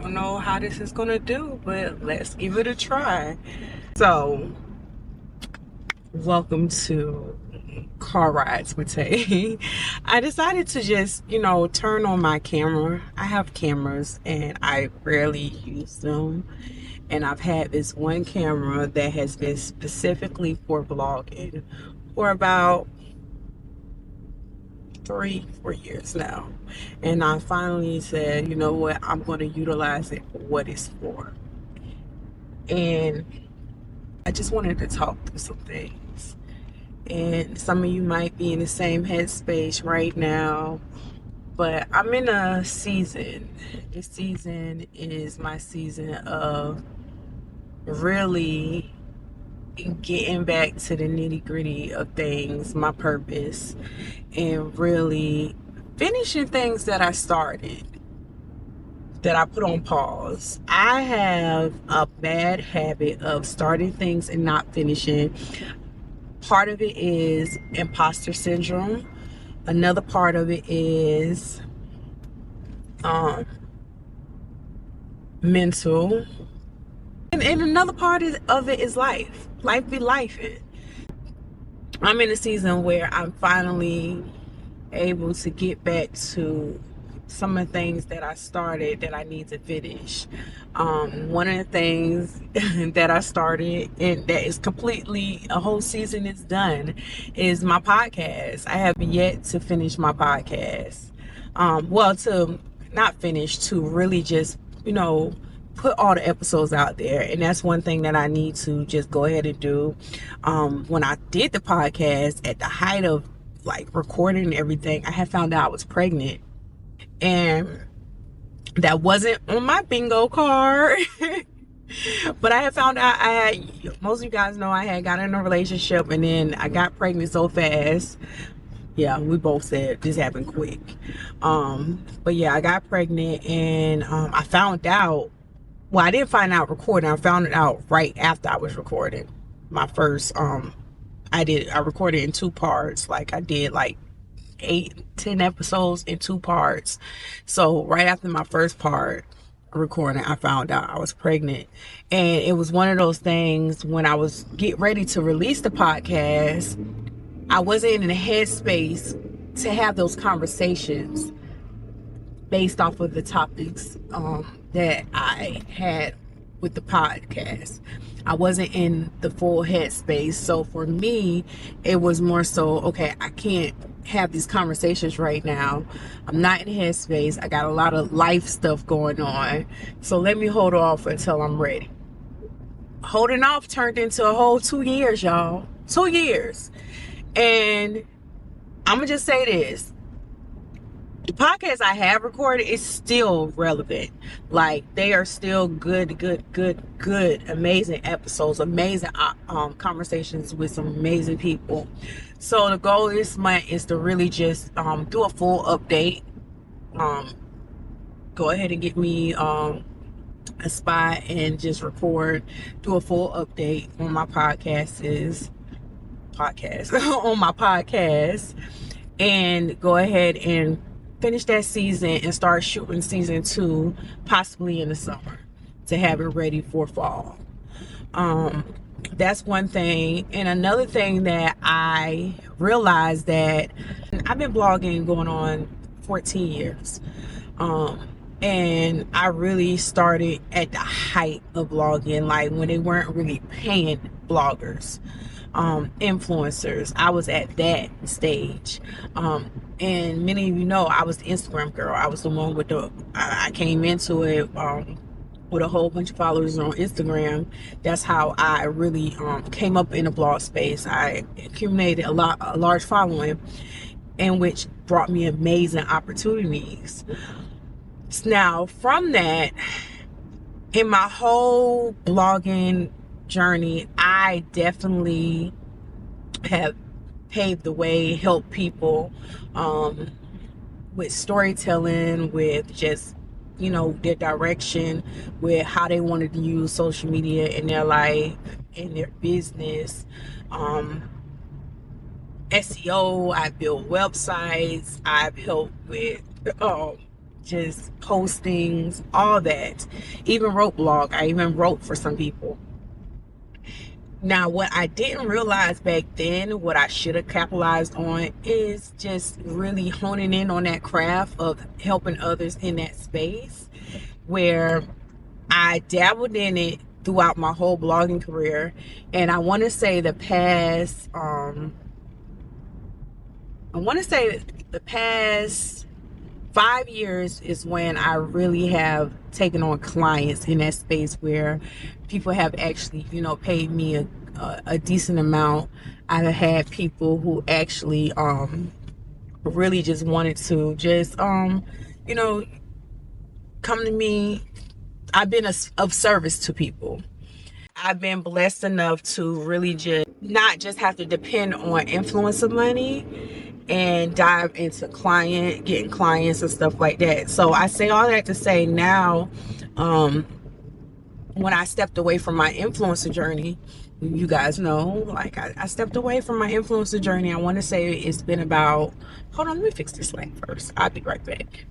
don't know how this is gonna do, but let's give it a try. So, welcome to Car Rides with Tay. I decided to just, turn on my camera. I have cameras and I rarely use them. And I've had this one camera that has been specifically for vlogging for about 3-4 years now. And I finally said, you know what, I'm going to utilize it for what it's for. And I just wanted to talk through some things. And some of you might be in the same headspace right now, but I'm in a season. This season is my season of really getting back to the nitty-gritty of things, my purpose, and really finishing things that I started, that I put on pause. I have a bad habit of starting things and not finishing. Part of it is imposter syndrome. Another part of it is mental. And another part of it is life. Life be life. I'm in a season where I'm finally able to get back to some of the things that I started that I need to finish. One of the things that I started and that is completely a whole season is done is my podcast. I have yet to finish my podcast. Well, to not finish, to really just, put all the episodes out there. And that's one thing that I need to just go ahead and do. When I did the podcast at the height of like recording and everything, I had found out I was pregnant, and that wasn't on my bingo card. But I had found out most of you guys know I had got in a relationship and then I got pregnant so fast. Yeah, we both said this happened quick. But yeah, I got pregnant and I found out, well, I didn't find out recording. I found it out right after I was recording my first, I recorded in 2 parts. Like I did like 8-10 episodes in 2 parts. So right after my first part recording, I found out I was pregnant. And it was one of those things when I was getting ready to release the podcast, I wasn't in the headspace to have those conversations based off of the topics that I had with the podcast. I wasn't in the full headspace. So for me, it was more so, okay, I can't have these conversations right now. I'm not in headspace. I got a lot of life stuff going on. So let me hold off until I'm ready. Holding off turned into a whole 2 years, y'all. 2 years. And I'm going to just say this. The podcast I have recorded is still relevant. Like, they are still good, amazing episodes, amazing conversations with some amazing people. So the goal this month is to really just do a full update. Go ahead and get me a spot and just record, do a full update on my podcast on my podcast, and go ahead and finish that season and start shooting season 2 possibly in the summer to have it ready for fall. That's one thing. And another thing that I realized, that I've been blogging going on 14 years. And I really started at the height of blogging, like when they weren't really paying bloggers, influencers. I was at that stage. And many of you know I was the Instagram girl. I was the one with I came into it with a whole bunch of followers on Instagram. That's how I really came up in the blog space. I accumulated a large following, and which brought me amazing opportunities. Now, from that, in my whole blogging journey, I definitely have paved the way, helped people with storytelling, with just, their direction, with how they wanted to use social media in their life, in their business. SEO, I built websites, I've helped with just postings, all that. Even wrote blog. I even wrote for some people. Now, what I didn't realize back then, what I should have capitalized on, is just really honing in on that craft of helping others in that space, where I dabbled in it throughout my whole blogging career. And I want to say the past 5 years is when I really have taken on clients in that space, where people have actually, paid me a decent amount. I've had people who actually really just wanted to just you know come to me. I've been of service to people. I've been blessed enough to really just not just have to depend on influencer money and dive into getting clients and stuff like that. So I say all that to say, now, when I stepped away from my influencer journey, you guys know, like, I stepped away from my influencer journey. I want to say it's been about, hold on, let me fix this light first. I'll be right back.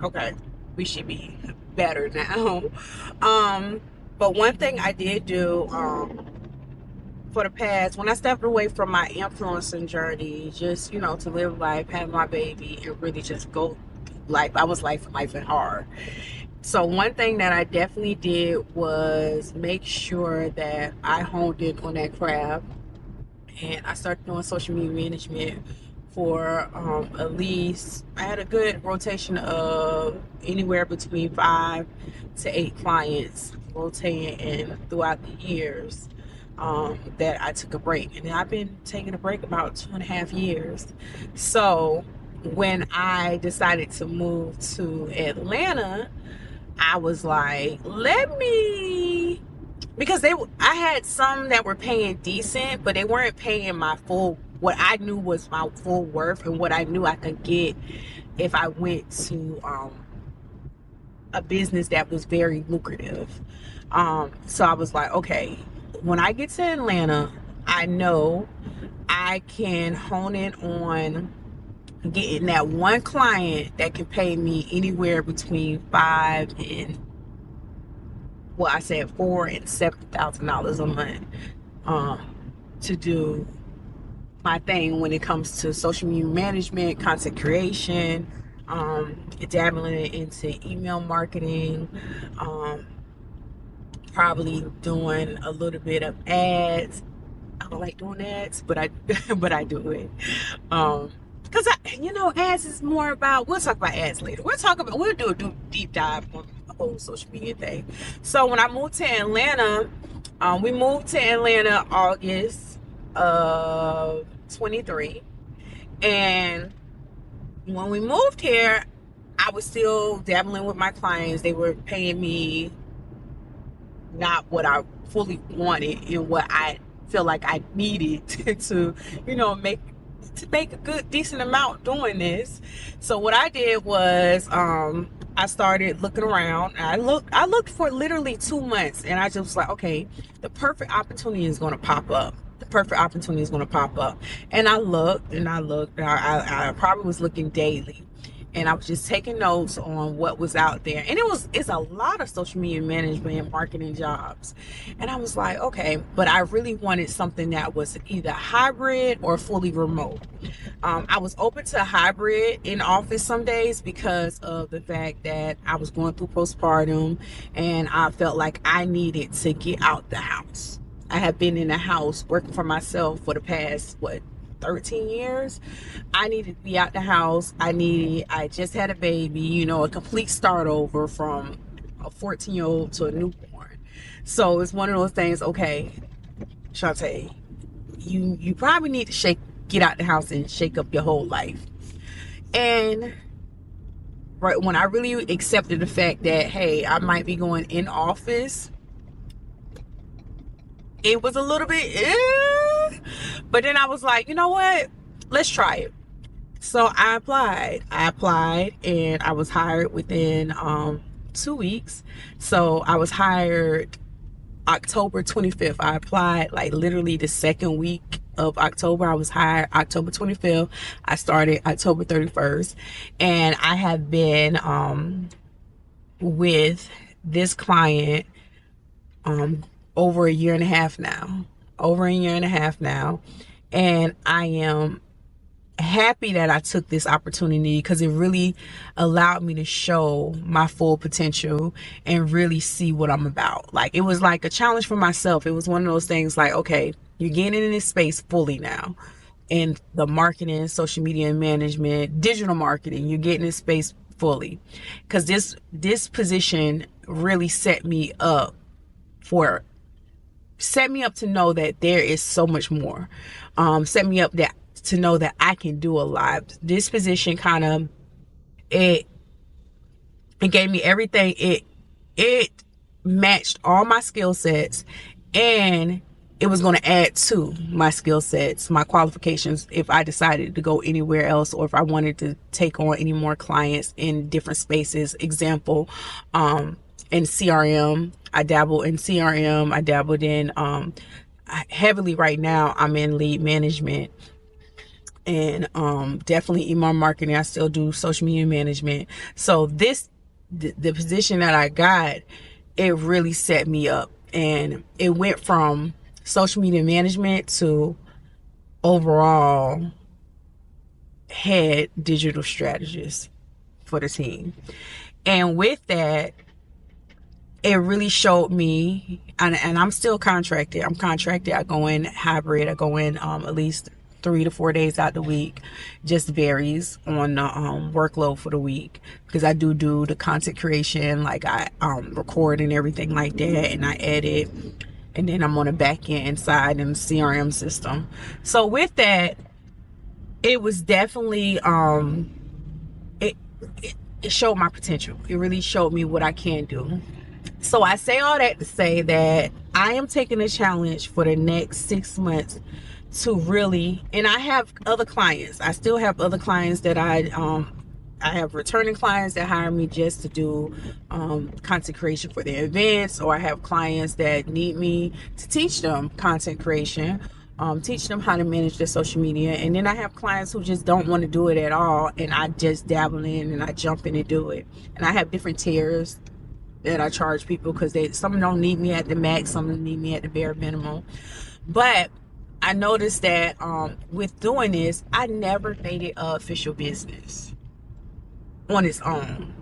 Okay, we should be better now. But one thing I did do, for the past, when I stepped away from my influencing journey, just, to live life, have my baby, and really just go life. I was life and hard. So one thing that I definitely did was make sure that I honed in on that craft, and I started doing social media management for at least, I had a good rotation of anywhere between 5 to 8 clients rotating in throughout the years that I took a break. And I've been taking a break about 2.5 years. So when I decided to move to Atlanta, I was like, because I had some that were paying decent, but they weren't paying what I knew was my full worth, and what I knew I could get if I went to a business that was very lucrative. So I was like, okay, when I get to Atlanta, I know I can hone in on getting that one client that can pay me anywhere between $4,000 and $7,000 a month, to do my thing when it comes to social media management, content creation, dabbling into email marketing, probably doing a little bit of ads. I don't like doing ads, but I do it. Because ads is more about, we'll talk about ads later. We'll do a deep dive on the whole social media thing. So when I moved to Atlanta, we moved to Atlanta August of 23. And when we moved here, I was still dabbling with my clients. They were paying me not what I fully wanted and what I feel like I needed to, make a good decent amount doing this. So what I did was, I started looking around. I looked for literally 2 months, and I just was like, okay, the perfect opportunity is going to pop up. And I looked and I looked. I probably was looking daily, and I was just taking notes on what was out there. And it's a lot of social media management and marketing jobs. And I was like, okay, but I really wanted something that was either hybrid or fully remote. I was open to hybrid in office some days because of the fact that I was going through postpartum, and I felt like I needed to get out the house. I have been in the house working for myself for the past, 13 years. I needed to be out the house. I just had a baby, a complete start over from a 14-year-old to a newborn. So it's one of those things, okay, Shantae, you probably need to get out the house and shake up your whole life. And right when I really accepted the fact that, hey, I might be going in office, it was a little bit, but then I was like, you know what? Let's try it. So I applied, and I was hired within 2 weeks. So I was hired October 25th. I applied like literally the second week of October. I was hired October 25th. I started October 31st. And I have been with this client over a year and a half now. And I am happy that I took this opportunity because it really allowed me to show my full potential and really see what I'm about. Like, it was like a challenge for myself. It was one of those things like, okay, you're getting in this space fully now. In the marketing, social media management, digital marketing, you're getting in this space fully. Because this position really set me up to know that there is so much more. Set me up to know that I can do a lot. This position kind of, it gave me everything. It matched all my skill sets, and it was going to add to my skill sets, my qualifications, if I decided to go anywhere else, or if I wanted to take on any more clients in different spaces. Example, in CRM, I dabbled in CRM. I dabbled in heavily right now. I'm in lead management, and definitely email marketing. I still do social media management. So the position that I got, it really set me up, and it went from social media management to overall head digital strategist for the team. And with that, it really showed me, and I'm still contracted. I'm contracted. I go in hybrid. I go in at least 3 to 4 days out the week. Just varies on the workload for the week, because I do the content creation, like I record and everything like that, and I edit, and then I'm on the back end side in the CRM system. So with that, it was definitely it showed my potential. It really showed me what I can do. So I say all that to say that I am taking a challenge for the next 6 months to really, and I have other clients. I still have other clients that I have returning clients that hire me just to do content creation for their events, or I have clients that need me to teach them content creation, teach them how to manage their social media. And then I have clients who just don't want to do it at all, and I just dabble in and I jump in and do it. And I have different tiers that I charge people, because some don't need me at the max, some need me at the bare minimum. But I noticed that with doing this, I never made it an official business on its own.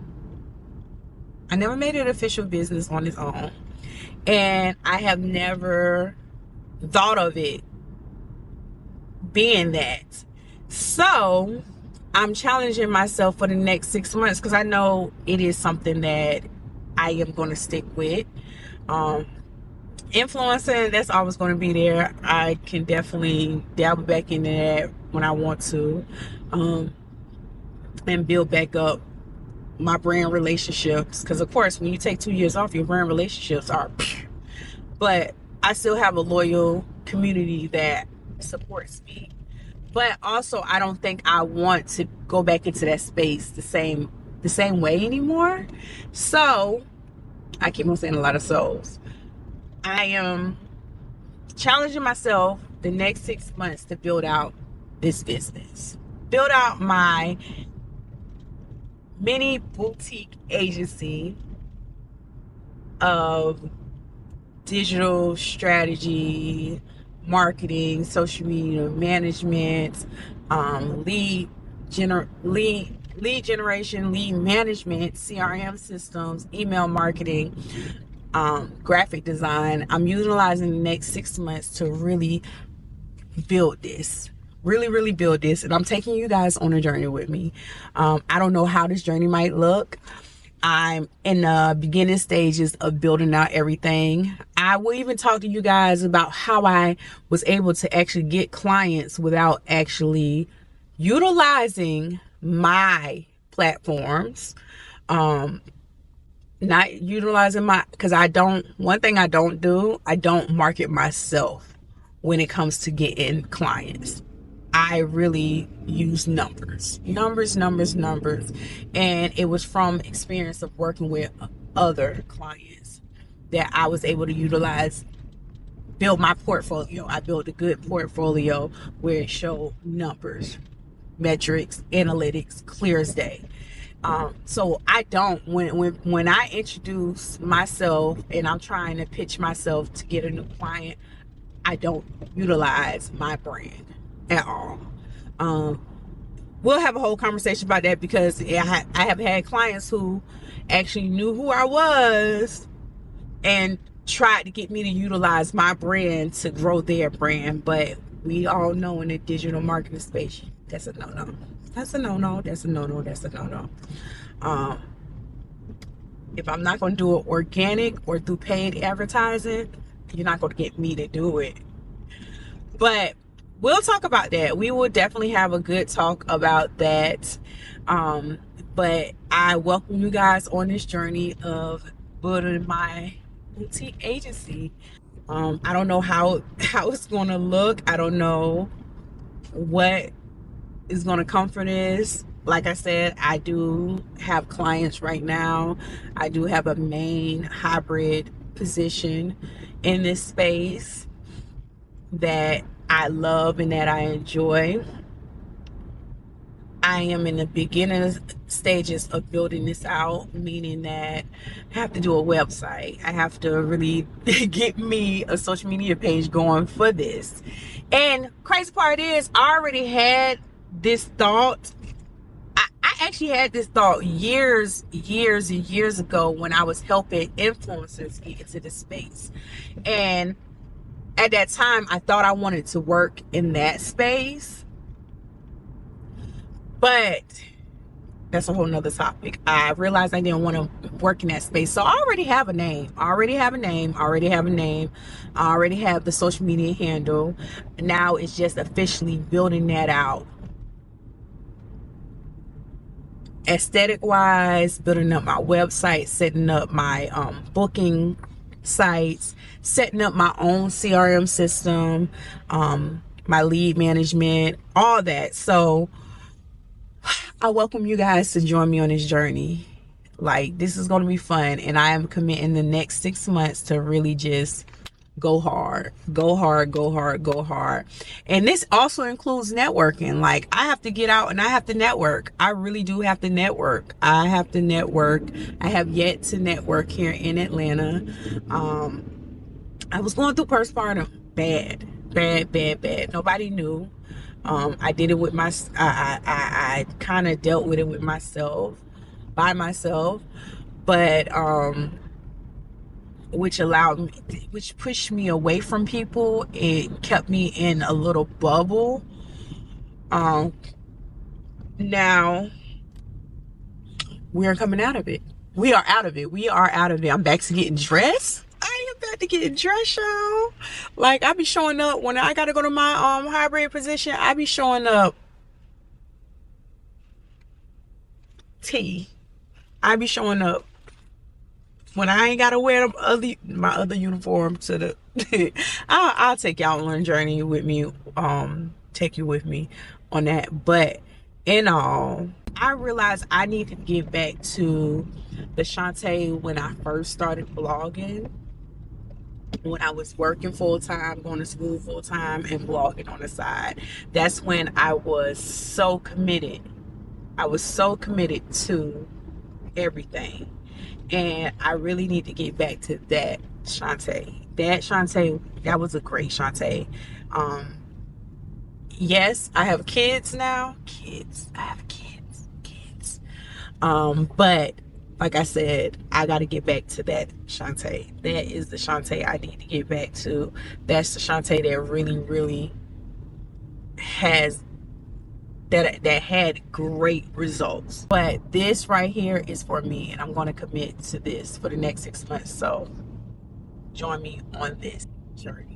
I never made it an official business on its own. And I have never thought of it being that. So I'm challenging myself for the next 6 months, because I know it is something that I am going to stick with. Influencing, that's always going to be there. I can definitely dabble back into that when I want to, and build back up my brand relationships, because of course when you take 2 years off, your brand relationships are but I still have a loyal community that supports me. But also, I don't think I want to go back into that space the same way anymore. So I keep on saying a lot of souls. I am challenging myself the next 6 months to build out this business, build out my mini boutique agency of digital strategy, marketing, social media management, lead generation, lead management, CRM systems, email marketing, graphic design. I'm utilizing the next 6 months to really build this. Really build this. And I'm taking you guys on a journey with me. I don't know how this journey might look. I'm in the beginning stages of building out everything. I will even talk to you guys about how I was able to actually get clients without actually utilizing my platforms. Not utilizing because one thing I don't market myself when it comes to getting clients. I really use numbers. And it was from experience of working with other clients that I was able to utilize build my portfolio. I built a good portfolio where it showed numbers, metrics, analytics, clear as day. So I don't, when I introduce myself and I'm trying to pitch myself to get a new client, I don't utilize my brand at all. We'll have a whole conversation about that, because I have had clients who actually knew who I was and tried to get me to utilize my brand to grow their brand. But we all know in the digital marketing space, that's a no-no. That's a no-no. That's a no-no. That's a no-no. If I'm not going to do it organic or through paid advertising, you're not going to get me to do it. But we'll talk about that. We will definitely have a good talk about that. But I welcome you guys on this journey of building my boutique agency. I don't know how it's going to look. I don't know what is going to come for this. Like I said, I do have clients right now. I do have a main hybrid position in this space that I love and that I enjoy. I am in the beginning stages of building this out, meaning that I have to do a website. I have to really get me a social media page going for this. And crazy part is, I already had this thought. I actually had this thought years ago when I was helping influencers get into this space. And at that time, I thought I wanted to work in that space. But that's a whole nother topic. I realized I didn't want to work in that space. So I already have a name. I already have the social media handle. Now it's just officially building that out. Aesthetic wise, building up my website, setting up my booking sites, setting up my own CRM system, my lead management, all that. So I welcome you guys to join me on this journey. Like, this is going to be fun, and I am committing the next 6 months to really just go hard. And this also includes networking. Like, I have to get out and I have to network. I really do have to network. I have yet to network here in Atlanta. I was going through postpartum bad. Nobody knew. I did it with I kind of dealt with it with by myself, but which pushed me away from people. It kept me in a little bubble. Now we're coming out of it. We are out of it. I'm back to getting dressed. I am back to getting dressed, y'all. Like, I be showing up when I gotta go to my hybrid position. I be showing up I be showing up when I ain't gotta wear my other uniform to the I'll take y'all on a journey with me, take you with me on that. But in all, I realized I need to get back to the Shantae when I first started blogging, when I was working full-time, going to school full-time, and blogging on the side. That's when I was so committed. To everything. And I really need to get back to that Shantae. That was a great Shantae. Yes, I have kids now. I have kids. But like I said, I got to get back to that Shantae. That is the Shantae I need to get back to. That's the Shantae that really that had great results. But this right here is for me, and I'm going to commit to this for the next 6 months. So join me on this journey.